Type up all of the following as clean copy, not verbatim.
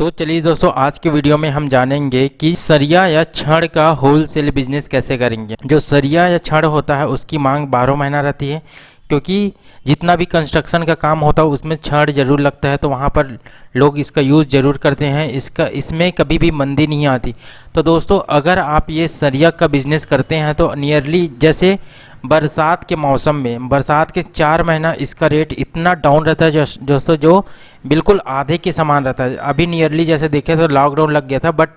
तो चलिए दोस्तों, आज के वीडियो में हम जानेंगे कि सरिया या छड़ का होलसेल बिजनेस कैसे करेंगे। जो सरिया या छड़ होता है उसकी मांग 12 महीना रहती है, क्योंकि जितना भी कंस्ट्रक्शन का काम होता है उसमें छड़ ज़रूर लगता है, तो वहाँ पर लोग इसका यूज़ ज़रूर करते हैं। इसमें कभी भी मंदी नहीं आती। तो दोस्तों, अगर आप ये सरिया का बिज़नेस करते हैं तो नियरली जैसे बरसात के मौसम में, बरसात के 4 महीना इसका रेट इतना डाउन रहता है दोस्तों, जो बिल्कुल आधे के समान रहता है। अभी नियरली जैसे देखें तो लॉकडाउन लग गया था, बट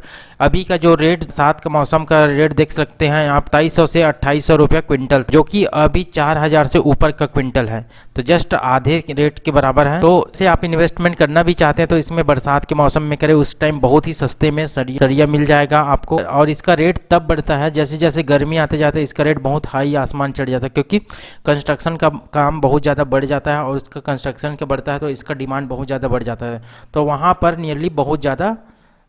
अभी का जो रेट, बरसात के मौसम का रेट देख सकते हैं आप 2300 से 2800 रुपये क्विंटल, जो कि अभी 4000 से ऊपर का क्विंटल है, तो जस्ट आधे रेट के बराबर है। तो इसे आप इन्वेस्टमेंट करना भी चाहते हैं तो इसमें बरसात के मौसम में करें, उस टाइम बहुत ही सस्ते में सरिया मिल जाएगा आपको। और इसका रेट तब बढ़ता है जैसे जैसे गर्मी आते जाते इसका रेट बहुत हाई आसमान चढ़ जाता है, क्योंकि कंस्ट्रक्शन का काम बहुत ज़्यादा बढ़ जाता है और उसका कंस्ट्रक्शन का बढ़ता है तो इसका डिमांड बहुत ज़्यादा बढ़ जाता है, तो वहाँ पर नियरली बहुत ज़्यादा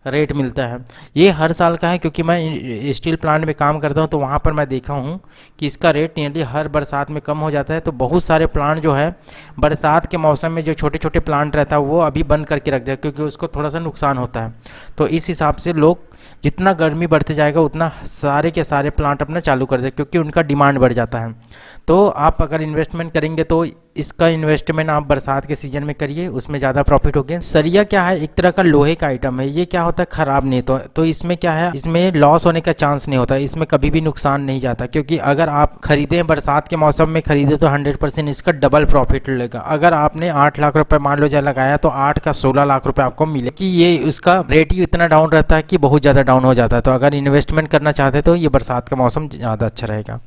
रेट मिलता है। ये हर साल का है, क्योंकि मैं स्टील प्लांट में काम करता हूँ तो वहाँ पर मैं देखा हूँ कि इसका रेट नियरली हर बरसात में कम हो जाता है। तो बहुत सारे प्लांट जो है बरसात के मौसम में, जो छोटे छोटे प्लांट रहता है वो अभी बंद करके रख दिया, क्योंकि उसको थोड़ा सा नुकसान होता है। तो इस हिसाब से लोग जितना गर्मी बढ़ते जाएगा उतना सारे के सारे प्लांट अपना चालू कर दे, क्योंकि उनका डिमांड बढ़ जाता है। तो आप अगर इन्वेस्टमेंट करेंगे तो इसका इन्वेस्टमेंट आप बरसात के सीजन में करिए, उसमें ज़्यादा प्रॉफिट होगा। सरिया क्या है, एक तरह का लोहे का आइटम है। ये क्या होता है, ख़राब नहीं तो इसमें क्या है, इसमें लॉस होने का चांस नहीं होता, इसमें कभी भी नुकसान नहीं जाता, क्योंकि अगर आप खरीदें बरसात के मौसम में खरीदे तो 100% इसका डबल प्रॉफिट मिलेगा। अगर आपने 8 लाख रुपये मान लो जब लगाया तो 8 का 16 लाख रुपये आपको मिले, कि ये उसका रेट ही इतना डाउन रहता है कि बहुत ज़्यादा डाउन हो जाता है। तो अगर इन्वेस्टमेंट करना चाहते तो ये बरसात का मौसम ज़्यादा अच्छा रहेगा।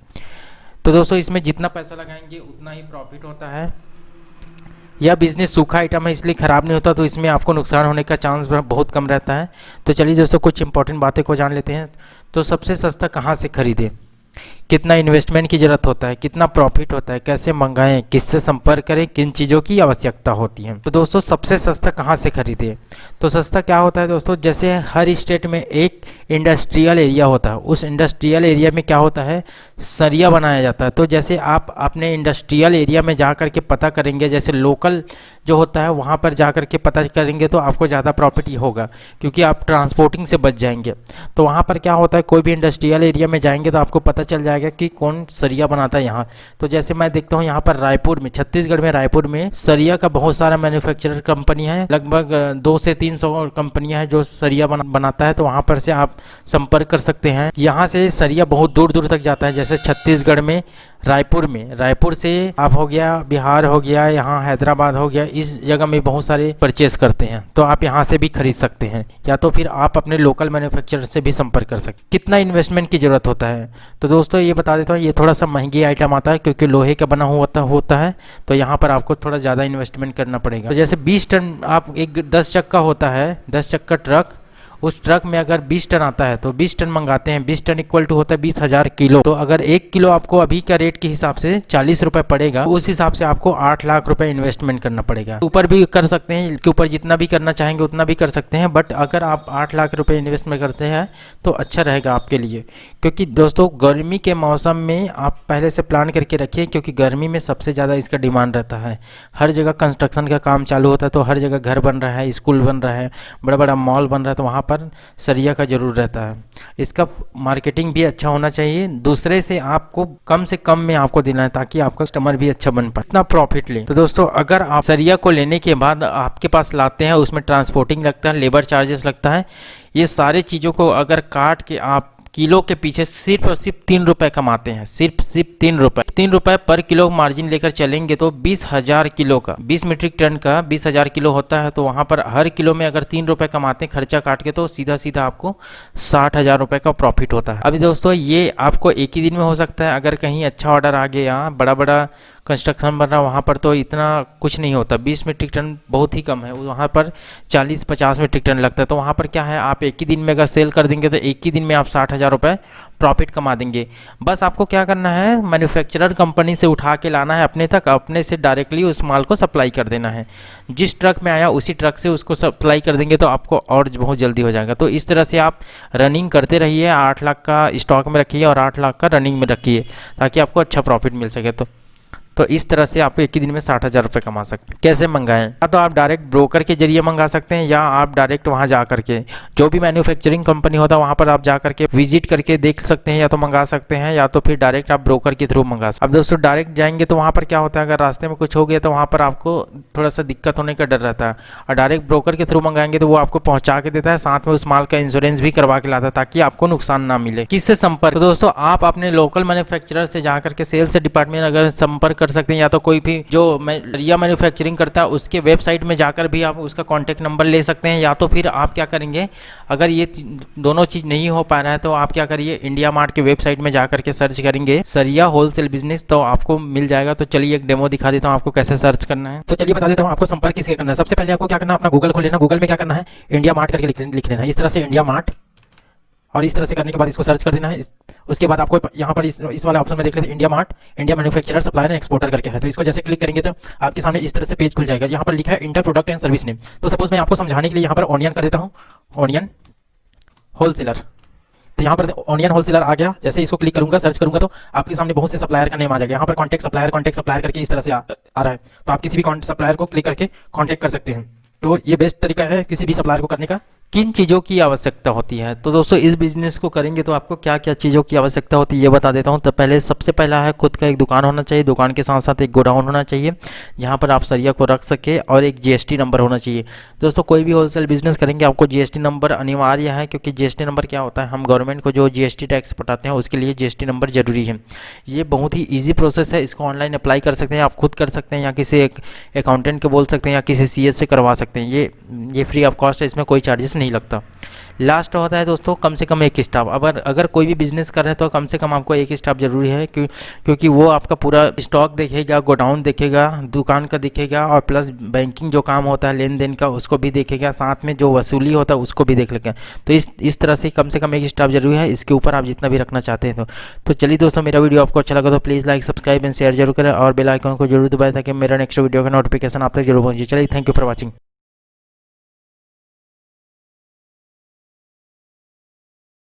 तो दोस्तों, इसमें जितना पैसा लगाएंगे उतना ही प्रॉफिट होता है। यह बिज़नेस सूखा आइटम है इसलिए ख़राब नहीं होता, तो इसमें आपको नुकसान होने का चांस बहुत कम रहता है। तो चलिए दोस्तों, कुछ इंपॉर्टेंट बातें को जान लेते हैं। तो सबसे सस्ता कहाँ से खरीदें, कितना इन्वेस्टमेंट की ज़रूरत होता है, कितना प्रॉफिट होता है, कैसे मंगाएं, किससे संपर्क करें, किन चीज़ों की आवश्यकता होती है। तो दोस्तों, सबसे सस्ता कहाँ से खरीदें, तो सस्ता क्या होता है दोस्तों, जैसे हर स्टेट में एक इंडस्ट्रियल एरिया होता है, उस इंडस्ट्रियल एरिया में क्या होता है, सरिया बनाया जाता है। तो जैसे आप अपने इंडस्ट्रियल एरिया में जा कर के पता करेंगे, जैसे लोकल जो होता है वहाँ पर जा कर के पता करेंगे तो आपको ज़्यादा प्रॉफिट ही होगा, क्योंकि आप ट्रांसपोर्टिंग से बच जाएंगे। तो वहाँ पर क्या होता है, कोई भी इंडस्ट्रियल एरिया में जाएंगे तो आपको पता चल जाएगा कि कौन सरिया बनाता है यहाँ। तो जैसे मैं देखता हूँ यहाँ पर रायपुर में, छत्तीसगढ़ में रायपुर में सरिया का बहुत सारा मैन्युफैक्चरर कंपनी है, लगभग 200 से 300 कंपनियां हैं जो सरिया बनाता है। तो वहाँ पर से आप संपर्क कर सकते हैं। यहाँ से सरिया बहुत दूर दूर तक जाता है, जैसे छत्तीसगढ़ में रायपुर से आप हो गया, बिहार हो गया, यहाँ हैदराबाद हो गया, इस जगह में बहुत सारे परचेस करते हैं। तो आप यहाँ से भी खरीद सकते हैं, या तो फिर आप अपने लोकल मैन्युफैक्चरर से भी संपर्क कर सकते हैं। कितना इन्वेस्टमेंट की ज़रूरत होता है, तो दोस्तों ये बता देता हूँ, ये थोड़ा सा महंगी आइटम आता है क्योंकि लोहे का बना होता है, तो यहाँ पर आपको थोड़ा ज़्यादा इन्वेस्टमेंट करना पड़ेगा। तो जैसे 20 टन, आप एक 10 चक्का होता है, 10 चक्का ट्रक, उस ट्रक में अगर 20 टन आता है तो 20 टन मंगाते हैं, 20 टन इक्वल टू होता है 20,000 किलो। तो अगर 1 किलो आपको अभी का रेट के हिसाब से 40 रुपये पड़ेगा, उस हिसाब से आपको 8 लाख रुपए इन्वेस्टमेंट करना पड़ेगा। ऊपर भी कर सकते हैं, इसके ऊपर जितना भी करना चाहेंगे उतना भी कर सकते हैं, बट अगर आप 8 लाख रुपए इन्वेस्टमेंट करते हैं तो अच्छा रहेगा आपके लिए। क्योंकि दोस्तों, गर्मी के मौसम में आप पहले से प्लान करके रखिए, क्योंकि गर्मी में सबसे ज़्यादा इसका डिमांड रहता है। हर जगह कंस्ट्रक्शन का काम चालू होता है, तो हर जगह घर बन रहा है, स्कूल बन रहा है, बड़ा बड़ा मॉल बन रहा है, तो वहाँ पर सरिया का जरूर रहता है। इसका मार्केटिंग भी अच्छा होना चाहिए, दूसरे से आपको कम से कम में आपको देना है, ताकि आपका कस्टमर भी अच्छा बन पाए, इतना प्रॉफिट ले। तो दोस्तों, अगर आप सरिया को लेने के बाद आपके पास लाते हैं, उसमें ट्रांसपोर्टिंग लगता है, लेबर चार्जेस लगता है, ये सारी चीज़ों को अगर काट के आप किलो के पीछे सिर्फ और सिर्फ 3 रुपये कमाते हैं, सिर्फ 3 रुपये पर किलो मार्जिन लेकर चलेंगे तो 20,000 किलो का, 20 मीट्रिक टन का 20,000 किलो होता है। तो वहाँ पर हर किलो में अगर 3 रुपये कमाते हैं खर्चा काट के, तो सीधा सीधा आपको 60,000 रुपये का प्रॉफिट होता है। अभी दोस्तों, ये आपको एक ही दिन में हो सकता है, अगर कहीं अच्छा ऑर्डर आ गया, बड़ा बड़ा कंस्ट्रक्शन बन रहा है, वहाँ पर तो इतना कुछ नहीं होता, 20 मीट्रिक टन बहुत ही कम है, वहाँ पर 40-50 मीट्रिक टन लगता है। तो वहाँ पर क्या है, आप एक ही दिन में अगर सेल कर देंगे तो एक ही दिन में आप 60,000 रुपये प्रॉफिट कमा देंगे। बस आपको क्या करना है, मैन्युफैक्चरर कंपनी से उठा के लाना है अपने तक, अपने से डायरेक्टली उस माल को सप्लाई कर देना है। जिस ट्रक में आया उसी ट्रक से उसको सप्लाई कर देंगे तो आपको और बहुत जल्दी हो जाएगा। तो इस तरह से आप रनिंग करते रहिए, 8 लाख का स्टॉक में रखिए और 8 लाख का रनिंग में रखिए, ताकि आपको अच्छा प्रॉफिट मिल सके। तो इस तरह से आप एक ही दिन में 60,000 रुपये कमा सकते हैं। कैसे मंगाएं? या तो आप डायरेक्ट ब्रोकर के जरिए मंगा सकते हैं, या आप डायरेक्ट वहाँ जा करके जो भी मैन्युफैक्चरिंग कंपनी होता है वहाँ पर आप जा करके विजिट करके देख सकते हैं, या तो मंगा सकते हैं, या तो फिर डायरेक्ट आप ब्रोकर के थ्रू मंगा सकते हैं। अब दोस्तों डायरेक्ट जाएंगे तो वहाँ पर क्या होता है, अगर रास्ते में कुछ हो गया तो वहाँ पर आपको थोड़ा सा दिक्कत होने का डर रहता है। और डायरेक्ट ब्रोकर के थ्रू मंगाएंगे तो वो आपको पहुँचा के देता है, साथ में उस माल का इंश्योरेंस भी करवा के लाता है ताकि आपको नुकसान ना मिले। किससे संपर्क? तो दोस्तों आप अपने लोकल मैन्युफैक्चरर से जाकर के सेल्स डिपार्टमेंट अगर संपर्क कर सकते हैं, या तो कोई भी जो सरिया मैन्युफैक्चरिंग करता है उसके वेबसाइट में जाकर भी आप उसका कॉन्टैक्ट नंबर ले सकते हैं। या तो फिर आप क्या करेंगे, अगर ये दोनों चीज़ नहीं हो पा रहा है तो आप क्या करिए, इंडिया मार्ट के वेबसाइट में जाकर के सर्च करेंगे सरिया होलसेल बिजनेस, तो आपको मिल जाएगा। तो चलिए एक डेमो दिखा देता हूँ आपको कैसे सर्च करना है। तो चलिए बता देता हूँ आपको संपर्क किससे करना है। सबसे पहले आपको क्या करना है, अपना गूगल खोल लेना। गूगल में क्या करना है, इंडिया मार्ट करके लिख लेना है, इस तरह से इंडिया मार्ट, और इस तरह से करने के बाद इसको सर्च कर देना है। उसके बाद आपको यहाँ पर इस वाले ऑप्शन में देख लेते हैं, India mart, India manufacturer supplier and exporter करके है। तो इसको जैसे क्लिक करेंगे तो आपके सामने इस तरह से पेज खुल जाएगा। यहाँ पर लिखा है inter product and service name. तो सपोज मैं आपको समझाने के लिए यहाँ पर ऑनियन कर देता हूँ, ऑनियन होलसेलर। तो यहाँ पर ऑनियन होलसेलर आ गया। जैसे इसको क्लिक करूंगा, सर्च करूंगा, तो आपके सामने बहुत से सप्लायर का नेम आ जाएगा। यहाँ पर कॉन्टैक्ट सप्लायर करके इस तरह से आ रहा है। तो आप किसी भी सप्लायर को क्लिक करके कॉन्टैक्ट कर सकते हैं। तो ये बेस्ट तरीका है किसी भी सप्लायर को करने का। किन चीज़ों की आवश्यकता होती है? तो दोस्तों इस बिज़नेस को करेंगे तो आपको क्या क्या चीज़ों की आवश्यकता होती है ये बता देता हूँ। तो पहले सबसे पहला है खुद का एक दुकान होना चाहिए। दुकान के साथ साथ एक गोडाउन होना चाहिए जहाँ पर आप सरिया को रख सके, और एक जीएसटी नंबर होना चाहिए। दोस्तों कोई भी होलसेल बिजनेस करेंगे आपको जीएसटी नंबर अनिवार्य है, क्योंकि जीएसटी नंबर क्या होता है, हम गवर्नमेंट को जो जीएसटी टैक्स पटाते हैं उसके लिए जीएसटी नंबर जरूरी है। ये बहुत ही ईजी प्रोसेस है, इसको ऑनलाइन अप्लाई कर सकते हैं, आप खुद कर सकते हैं, या किसी एक अकाउंटेंट को बोल सकते हैं, या किसी सीएस से करवा सकते हैं। ये फ्री ऑफ कॉस्ट है, इसमें कोई चार्जेस नहीं लगता। लास्ट होता है दोस्तों कम से कम एक स्टाफ। अगर कोई भी बिजनेस कर रहे हैं तो कम से कम आपको एक स्टाफ जरूरी है, क्योंकि वो आपका पूरा स्टॉक देखेगा, गोडाउन देखेगा, दुकान का देखेगा, और प्लस बैंकिंग जो काम होता है लेन देन का उसको भी देखेगा, साथ में जो वसूली होता है उसको भी देख लेगा। तो इस तरह से कम एक स्टाफ जरूरी है। इसके ऊपर आप जितना भी रखना चाहते हैं तो चलिए दोस्तों, मेरा वीडियो आपको अच्छा लगा तो please like, subscribe and share जरूर करें, और बेल आइकन को जरूर दबाएं ताकि मेरा नेक्स्ट वीडियो का नोटिफिकेशन आप तक जरूर पहुंचे। चलिए, थैंक यू फॉर वॉचिंग।